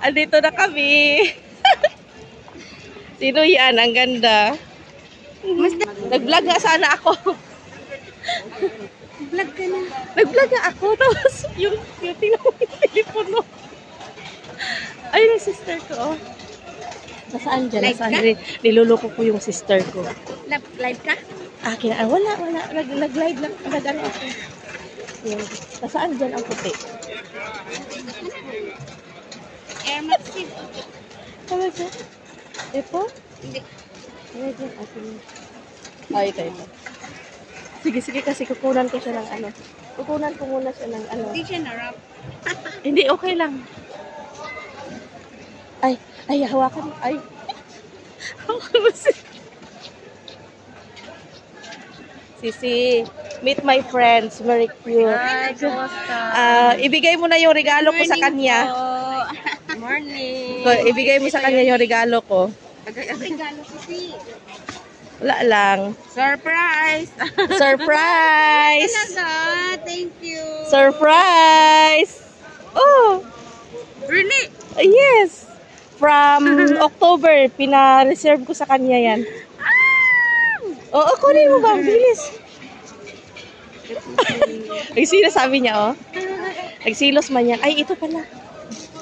Andito na kami. Sino yan? Ang ganda. Nag-vlog nga sana ako. Vlog ka na. Nag-vlog nga ako. Tapos yung tingnan mo yung telepono. Ayun yung sister ko. Oh. Nasaan dyan? Live Nasaan? ka? Niluloko ko yung sister ko. Live ka? Wala. Nag-live lang. Nag-ano ako. Yun. Nasaan dyan ang puti? Air Maxim. Talaga? Ito? Hindi. Talaga? Ito. Sige kasi kukunan ko siya ng ano. Kukunan ko muna siya ng ano. Hindi siya narap. Hindi, okay lang. Ay, hawakan. Ay. Hawakan mo si... Sisi, meet my friends. Merry Christmas. Hi, kumusta? Ibigay mo na yung regalo ko sa kanya. Morning. Ibigay mo sa kanya yung regalo ko. Regalo ko si. Wala lang. Surprise! Surprise! Talaga, thank you. Surprise! Oh! Really? Yes! From October, pina-reserve ko sa kanya yan. Oo, kunin mo ba? Bilis. Nagsilos, sabi niya, oh. Nagsilos man yan. Ay, ito pala.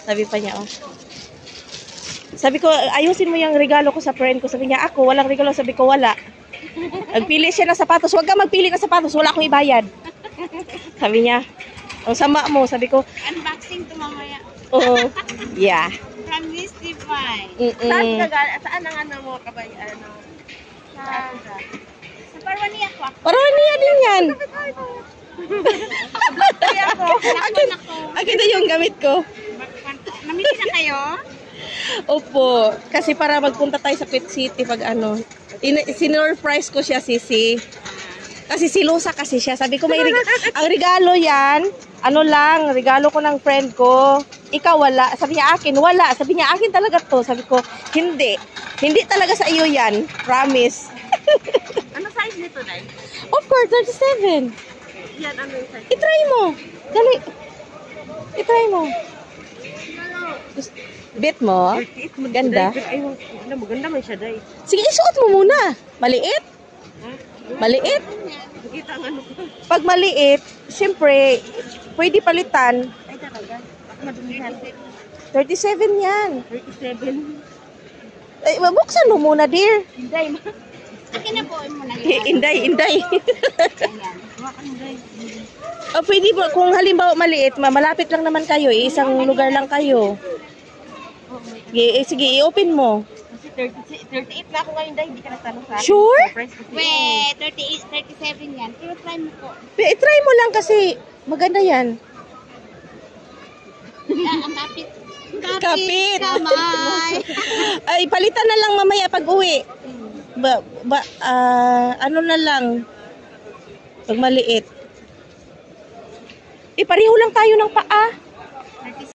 Sabi pa niya, oh. Sabi ko, ayusin mo yung regalo ko sa friend ko. Sabi niya, ako, walang regalo. Sabi ko, wala. Nagpili siya ng sapatos. Huwag ka magpili ng sapatos. Wala akong ibayad. Sabi niya, ang sama mo. Sabi ko, Unboxing to mamaya. oh, yeah. From Mystify. Saan ang ano mo, kabay? Ano? Sa Parwania ko. Parang niya din yan. Kaya ako. Akin na yung gamit ko. Namili na kayo? Opo. Kasi para magpunta tayo sa Pet City pag ano. Sinurprise ko siya, Sisi. Kasi silusa kasi siya. Sabi ko, ang regalo yan, ano lang, regalo ko ng friend ko. Ikaw wala. Sabi niya akin, wala. Sabi niya akin talaga to. Sabi ko, hindi. Hindi talaga sa iyo yan. Promise. Ano size nito, Day? Of course, 37. Yan, ano yung size? I-try mo. Dali. I-try mo. Bet mo? Ganda. Ay, maganda man siya, Day. Sige, isuot mo muna. Maliit? Maliit? Nakita ang ano ko. Pag maliit, siyempre, pwede palitan. Ay, talaga. Baka madumihan. 37 yan. 37. Ay, mabuksan mo muna, dear. Inday, kinabuhin mo na Inday. Ayan. Hawakan mo, Day. O, pwede ba, kung halimbawa maliit, malapit lang naman kayo, isang lugar lang kayo. Sige, i-open mo. Kasi 38 na ako ngayon, Day. Hindi ka nagtanong sa akin. Sure? Surprise ko. Wait, 37 yan. Pero try mo po. I-try mo lang kasi maganda yan. Ang kapit. Kapit. Kamay. Ay, palitan na lang mamaya pag uwi. Ano na lang. Pag maliit. Pareho lang tayo ng paa.